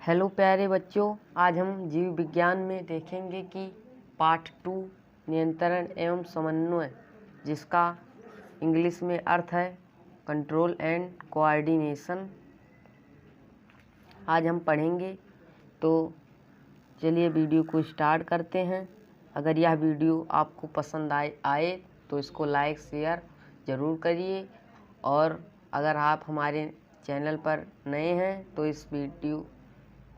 Hello प्यारे बच्चों, आज हम जीव विज्ञान में देखेंगे कि पार्ट 2 नियंत्रण एवं समन्वय, जिसका इंग्लिश में अर्थ है कंट्रोल एंड कोऑर्डिनेशन, आज हम पढ़ेंगे। तो चलिए वीडियो को स्टार्ट करते हैं। अगर यह वीडियो आपको पसंद आए तो इसको लाइक शेयर ज़रूर करिए, और अगर आप हमारे चैनल पर नए हैं तो इस वीडियो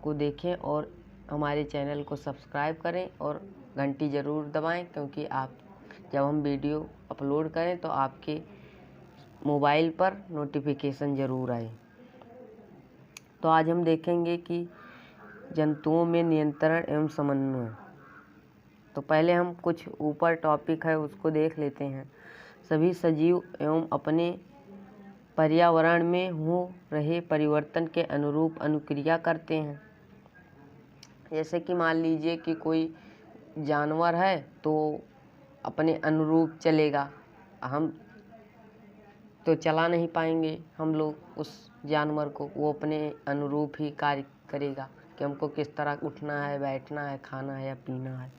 को देखें और हमारे चैनल को सब्सक्राइब करें और घंटी ज़रूर दबाएं, क्योंकि आप जब हम वीडियो अपलोड करें तो आपके मोबाइल पर नोटिफिकेशन ज़रूर आए। तो आज हम देखेंगे कि जंतुओं में नियंत्रण एवं समन्वय। तो पहले हम कुछ ऊपर टॉपिक है उसको देख लेते हैं। सभी सजीव एवं अपने पर्यावरण में हो रहे परिवर्तन के अनुरूप अनुक्रिया करते हैं। जैसे कि मान लीजिए कि कोई जानवर है तो अपने अनुरूप चलेगा, हम तो चला नहीं पाएंगे हम लोग उस जानवर को, वो अपने अनुरूप ही कार्य करेगा कि हमको किस तरह उठना है, बैठना है, खाना है या पीना है।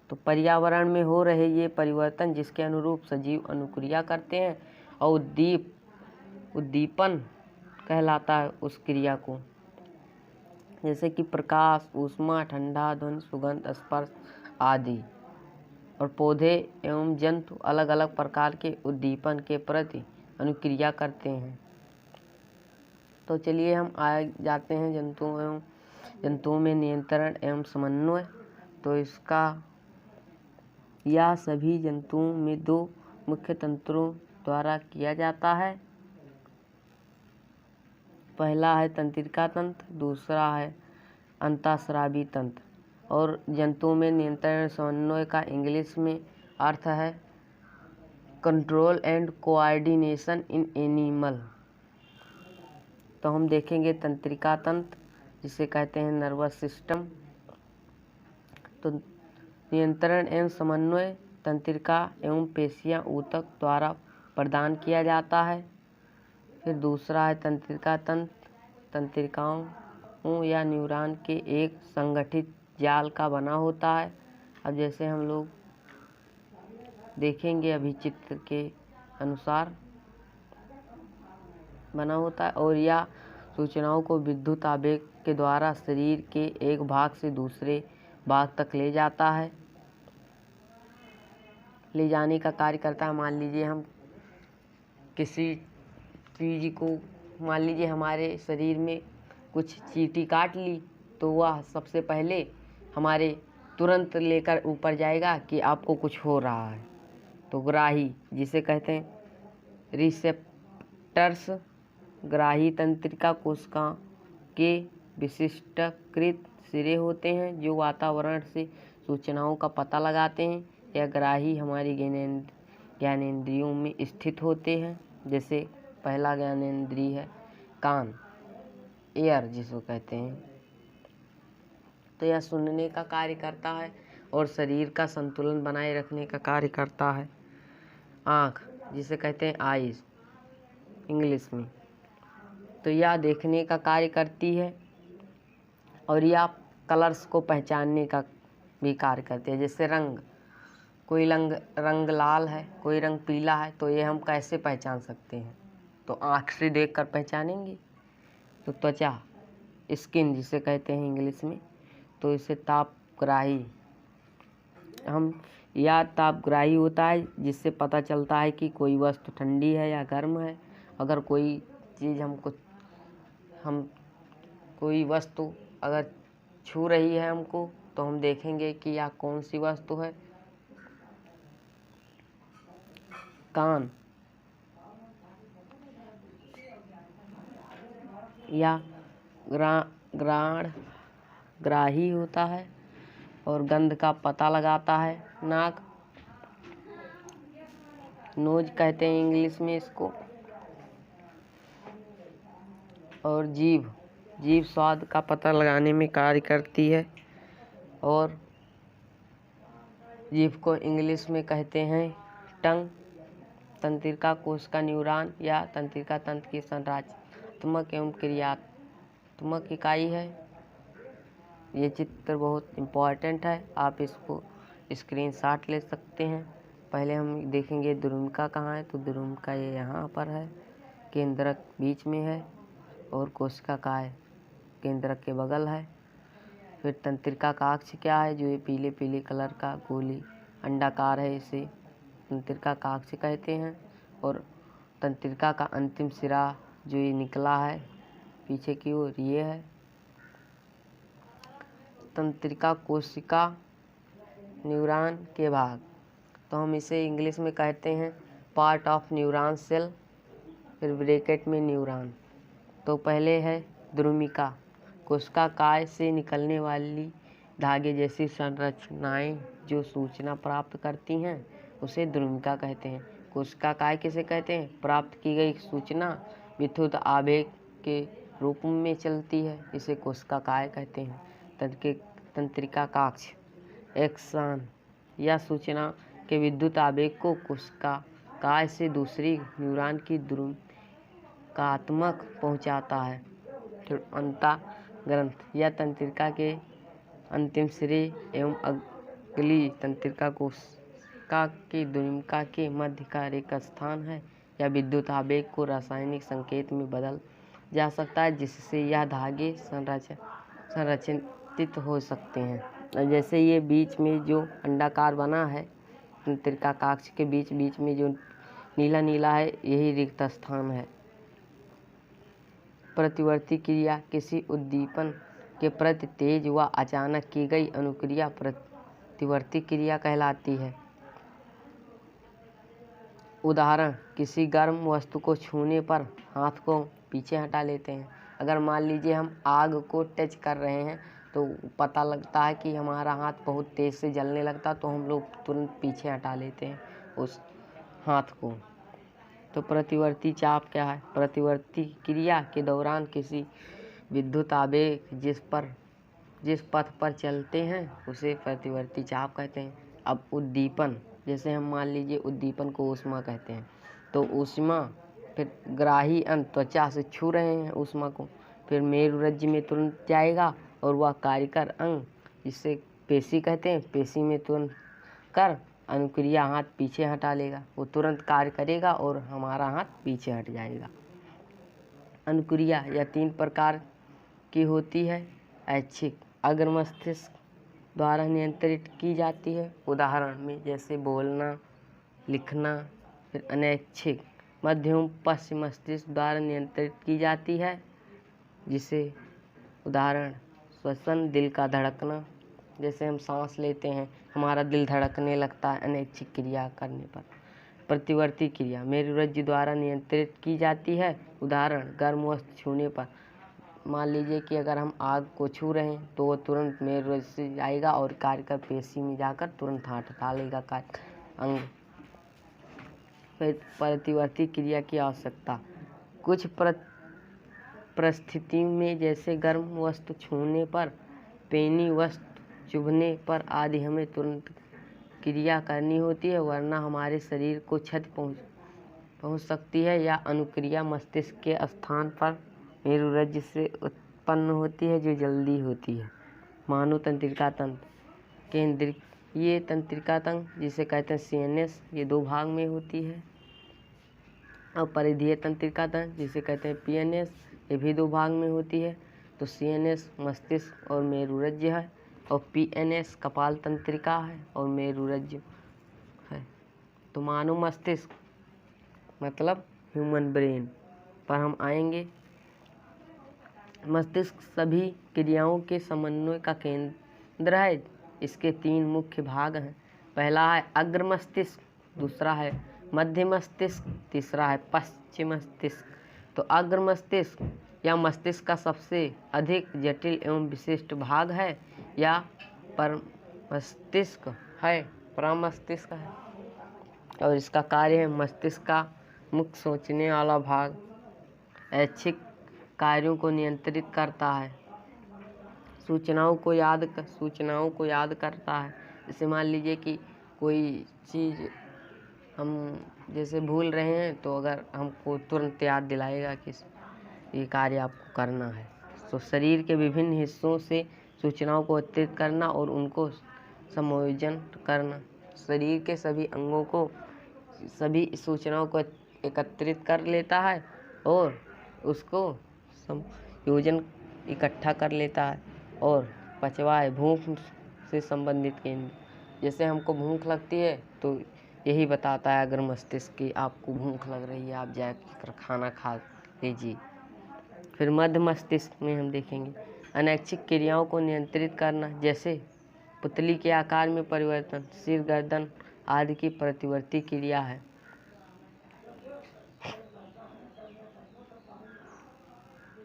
तो पर्यावरण में हो रहे ये परिवर्तन जिसके अनुरूप सजीव अनुक्रिया करते हैं, और उद्दीपन कहलाता है उस क्रिया को। जैसे कि प्रकाश, ऊष्मा, ठंडा, ध्वनि, सुगंध, स्पर्श आदि। और पौधे एवं जंतु अलग अलग प्रकार के उद्दीपन के प्रति अनुक्रिया करते हैं। तो चलिए हम आ जाते हैं जंतुओं में नियंत्रण एवं समन्वय। तो इसका यह सभी जंतुओं में दो मुख्य तंत्रों द्वारा किया जाता है। पहला है तंत्रिका तंत्र, दूसरा है अंतःस्रावी तंत्र। और जंतुओं में नियंत्रण समन्वय का इंग्लिश में अर्थ है control and coordination in animal. तो हम देखेंगे तंत्रिका तंत्र, जिसे कहते हैं नर्वस सिस्टम। तो नियंत्रण एवं समन्वय तंत्रिका एवं पेशियां ऊतक द्वारा प्रदान किया जाता है। फिर दूसरा है तंत्रिका तंत्र, तंत्रिकाओं या न्यूरॉन के एक संगठित जाल का बना होता है। अब जैसे हम लोग देखेंगे अभी चित्र के अनुसार बना होता है, और यह सूचनाओं को विद्युत आवेग के द्वारा शरीर के एक भाग से दूसरे भाग तक ले जाता है, ले जाने का कार्य करता है। मान लीजिए हम किसी चीज़ को, मान लीजिए हमारे शरीर में कुछ चींटी काट ली, तो वह सबसे पहले हमारे तुरंत लेकर ऊपर जाएगा कि आपको कुछ हो रहा है। तो ग्राही, जिसे कहते हैं रिसेप्टर्स, ग्राही तंत्रिका कोशिका के विशिष्टकृत सिरे होते हैं जो वातावरण से सूचनाओं का पता लगाते हैं। यह ग्राही हमारी ज्ञानेंद्रियों में स्थित होते हैं। जैसे पहला ज्ञानेंद्रिय है कान, एयर जिसको कहते हैं। तो यह सुनने का कार्य करता है और शरीर का संतुलन बनाए रखने का कार्य करता है। आँख, जिसे कहते हैं आइज इंग्लिश में, तो यह देखने का कार्य करती है, और यह कलर्स को पहचानने का भी कार्य करती है। जैसे रंग, कोई रंग लाल है, कोई रंग पीला है, तो ये हम कैसे पहचान सकते हैं? तो आँख से देखकर पहचानेंगे। तो त्वचा, स्किन जिसे कहते हैं इंग्लिश में, तो इसे तापग्राही, या तापग्राही होता है, जिससे पता चलता है कि कोई वस्तु ठंडी है या गर्म है। अगर कोई चीज़ कोई वस्तु अगर छू रही है हमको, तो हम देखेंगे कि यह कौन सी वस्तु है। कान, या ग्राही होता है और गंध का पता लगाता है। नाक, नोज कहते हैं इंग्लिश में इसको। और जीभ स्वाद का पता लगाने में कार्य करती है, और जीभ को इंग्लिश में कहते हैं टंग। तंत्रिका कोशिका न्यूरॉन या तंत्रिका तंत्र की संरचनात्मक एवं क्रियात्मक इकाई है। ये चित्र बहुत इम्पोर्टेंट है, आप इसको स्क्रीनशॉट ले सकते हैं। पहले हम देखेंगे द्रुमिका कहाँ है, तो द्रुमिका ये यहाँ पर है, केंद्रक बीच में है और कोशिका काय केंद्रक के बगल है। फिर तंत्रिका का अक्ष क्या है, जो ये पीले पीले कलर का गोली अंडाकार है, इसे तंत्रिका का अक्ष कहते हैं। और तंत्रिका का अंतिम सिरा जो ये निकला है पीछे की ओर, ये है तंत्रिका कोशिका न्यूरॉन के भाग, तो हम इसे इंग्लिश में कहते हैं पार्ट ऑफ न्यूरॉन सेल, फिर ब्रैकेट में न्यूरॉन। तो पहले है द्रुमिका, कोशिका काय से निकलने वाली धागे जैसी संरचनाएं जो सूचना प्राप्त करती हैं उसे द्रुमिका कहते हैं। कोशिका काय किसे कहते हैं, प्राप्त की गई सूचना विद्युत आवेग के रूप में चलती है, इसे कोशिका काय कहते हैं। तंत्रिका काक्ष एक्सान या सूचना के विद्युत आवेग को कोशिका काय से दूसरी न्यूरॉन की द्रुमिकात्मक पहुंचाता है। फिर अंतःग्रंथ या तंत्रिका के अंतिम सिरे एवं अगली तंत्रिका कोशिका की द्रुमिका के मध्य का एक स्थान है, या विद्युत आवेग को रासायनिक संकेत में बदल जा सकता है, जिससे यह धागे संरचित हो सकते हैं। जैसे ये बीच में जो अंडाकार बना है तंत्रिका काक्ष के बीच में जो नीला नीला है, यही रिक्त स्थान है। प्रतिवर्ती क्रिया किसी उद्दीपन के प्रति तेज व अचानक की गई अनुक्रिया प्रतिवर्ती क्रिया कहलाती है। उदाहरण, किसी गर्म वस्तु को छूने पर हाथ को पीछे हटा लेते हैं। अगर मान लीजिए हम आग को टच कर रहे हैं तो पता लगता है कि हमारा हाथ बहुत तेज़ से जलने लगता, तो हम लोग तुरंत पीछे हटा लेते हैं उस हाथ को। तो प्रतिवर्ती चाप क्या है, प्रतिवर्ती क्रिया के दौरान किसी विद्युत आवेग जिस पथ पर चलते हैं उसे प्रतिवर्ती चाप कहते हैं। अब उद्दीपन, जैसे हम मान लीजिए उद्दीपन को ऊष्मा कहते हैं, तो ऊष्मा फिर ग्राही अंत त्वचा से छू रहे हैं ऊष्मा को, फिर मेरुरज्जु में तुरंत जाएगा और वह कार्यकर अंग जिसे पेशी कहते हैं, पेशी में तुरंत कर अनुक्रिया हाथ पीछे हटा लेगा, वो तुरंत कार्य करेगा और हमारा हाथ पीछे हट जाएगा। अनुक्रिया यह 3 प्रकार की होती है। ऐच्छिक अग्र मस्तिष्क द्वारा नियंत्रित की जाती है, उदाहरण में जैसे बोलना, लिखना। फिर अनैच्छिक मध्यम पश्चिम मस्तिष्क द्वारा नियंत्रित की जाती है, जिसे उदाहरण श्वसन, दिल का धड़कना, जैसे हम सांस लेते हैं हमारा दिल धड़कने लगता है अनैच्छिक क्रिया करने पर। प्रतिवर्ती क्रिया मेरुरज्जु द्वारा नियंत्रित की जाती है, उदाहरण गर्म वस्तु छूने पर। मान लीजिए कि अगर हम आग को छू रहे हैं तो वो तुरंत मेरुरज्जु से जाएगा और कार्यकर पेशी में जाकर तुरंत हाथ हटा लेगा कार्य अंग। फिर प्रतिवर्ती क्रिया की आवश्यकता, कुछ परिस्थितियों में जैसे गर्म वस्तु छूने पर, पेनी वस्तु चुभने पर आदि हमें तुरंत क्रिया करनी होती है, वरना हमारे शरीर को क्षति पहुंच सकती है। या अनुक्रिया मस्तिष्क के स्थान पर मेरुरज्जु से उत्पन्न होती है जो जल्दी होती है। मानव तंत्रिका तंत्र, केंद्रीय तंत्रिका तंत्र जिसे कहते हैं CNS, ये 2 भाग में होती है। और परिधीय तंत्रिका तंत्र जिसे कहते हैं PNS, ये भी 2 भाग में होती है। तो CNS मस्तिष्क और मेरुरज्जु है, और PNS कपाल तंत्रिका है और मेरुरज्जु है। तो मानव मस्तिष्क मतलब ह्यूमन ब्रेन पर हम आएंगे। मस्तिष्क सभी क्रियाओं के समन्वय का केंद्र है। इसके 3 मुख्य भाग हैं। पहला है अग्र मस्तिष्क, दूसरा है मध्य मस्तिष्क, तीसरा है पश्चिम मस्तिष्क। तो अग्र मस्तिष्क या मस्तिष्क का सबसे अधिक जटिल एवं विशिष्ट भाग है, या परमस्तिष्क है, प्रमस्तिष्क है, और इसका कार्य है मस्तिष्क का मुख्य सोचने वाला भाग ऐच्छिक कार्यों को नियंत्रित करता है, सूचनाओं को याद करता है। जैसे मान लीजिए कि कोई चीज़ हम जैसे भूल रहे हैं, तो अगर हमको तुरंत याद दिलाएगा कि ये कार्य आपको करना है। तो शरीर के विभिन्न हिस्सों से सूचनाओं को एकत्रित करना और उनको समायोजन करना। शरीर के सभी अंगों को सभी सूचनाओं को एकत्रित कर लेता है और उसको संयोजन इकट्ठा कर लेता है। और पांचवा है भूख से संबंधित केंद्र। जैसे हमको भूख लगती है तो यही बताता है अगर मस्तिष्क की आपको भूख लग रही है, आप जाकर खाना खा लीजिए। फिर मध्य मस्तिष्क में हम देखेंगे अनैच्छिक क्रियाओं को नियंत्रित करना, जैसे पुतली के आकार में परिवर्तन, सिर, गर्दन आदि की प्रतिवर्ती क्रिया है।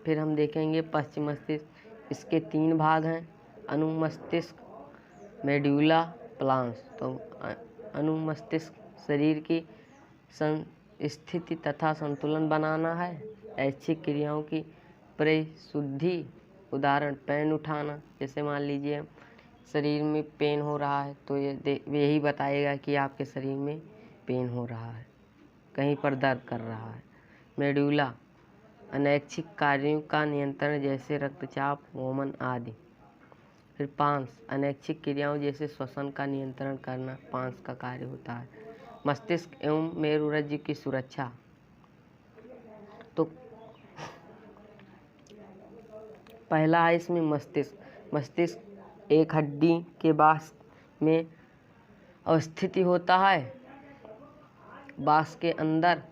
फिर हम देखेंगे पश्चिम मस्तिष्क। इसके 3 भाग हैं, अनुमस्तिष्क, मेड्यूला प्लान्स। तो अनुमस्तिष्क शरीर की स्थिति तथा संतुलन बनाना है। ऐच्छिक क्रियाओं की परिशुद्धि, उदाहरण पेन उठाना। जैसे मान लीजिए शरीर में पेन हो रहा है तो यही बताएगा कि आपके शरीर में पेन हो रहा है, कहीं पर दर्द कर रहा है। मेड्यूला अनैच्छिक कार्यों का नियंत्रण, जैसे रक्तचाप, वोमन आदि। फिर पांस अनैच्छिक क्रियाओं जैसे श्वसन का नियंत्रण करना पांस का कार्य होता है। मस्तिष्क एवं मेरुरज्जु की सुरक्षा। तो पहला है इसमें मस्तिष्क। मस्तिष्क एक हड्डी के बास में अवस्थित होता है। बास के अंदर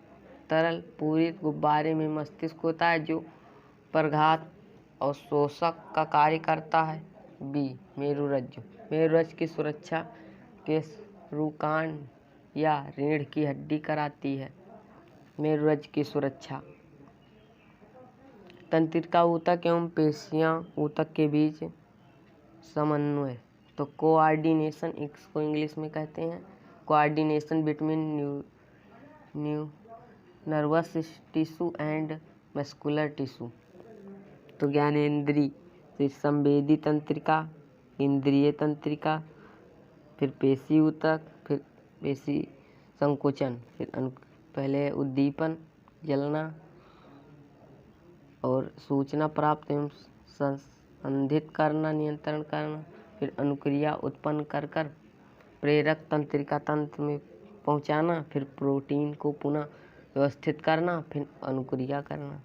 तरल पूरित गुब्बारे में मस्तिष्क होता है जो प्रघात और शोषक का कार्य करता है। बी मेरुरज्जु। मेरुरज्जु की सुरक्षा केशरुकांड या रीढ़ की हड्डी कराती है। मेरुरज्जु की सुरक्षा। तंत्रिका ऊतक एवं पेशियां ऊतक के बीच समन्वय। तो कोऑर्डिनेशन, इसको इंग्लिश में कहते हैं coordination between nervous tissue and muscular tissue. तो ज्ञानेंद्रिय, फिर संवेदी तंत्रिका, इंद्रिय तंत्रिका, फिर पेशी ऊतक, फिर पेशी संकोचन, फिर पहले उद्दीपन, जलना और सूचना प्राप्त एवं संसाधित करना, नियंत्रण करना। फिर अनुक्रिया उत्पन्न कर प्रेरक तंत्रिका तंत्र में पहुंचाना, फिर प्रोटीन को पुनः व्यवस्थित करना, फिर अनुक्रिया करना।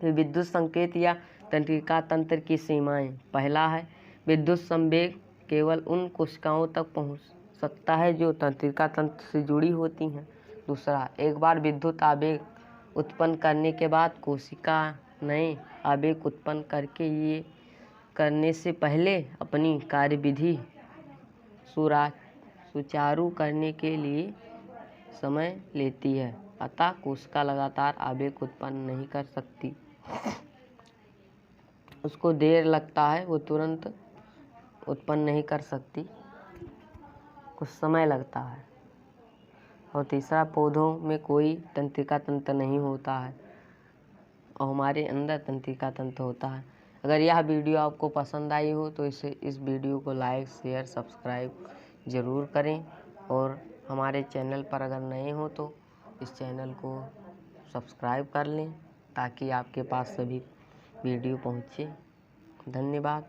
फिर विद्युत संकेत या तंत्रिका तंत्र की सीमाएं। पहला है विद्युत संवेग केवल उन कोशिकाओं तक पहुंच सकता है जो तंत्रिका तंत्र से जुड़ी होती हैं। दूसरा, एक बार विद्युत आवेग उत्पन्न करने के बाद कोशिका नए आवेग उत्पन्न करने से पहले अपनी कार्यविधि सुचारू करने के लिए समय लेती है, अतः कोशिका लगातार आवेग उत्पन्न नहीं कर सकती। उसको देर लगता है, वो तुरंत उत्पन्न नहीं कर सकती, कुछ समय लगता है। और तीसरा, पौधों में कोई तंत्रिका तंत्र नहीं होता है और हमारे अंदर तंत्रिका तंत्र होता है। अगर यह वीडियो आपको पसंद आई हो तो इस वीडियो को लाइक, शेयर, सब्सक्राइब ज़रूर करें। और हमारे चैनल पर अगर नए हो तो इस चैनल को सब्सक्राइब कर लें ताकि आपके पास सभी वीडियो पहुँचे। धन्यवाद।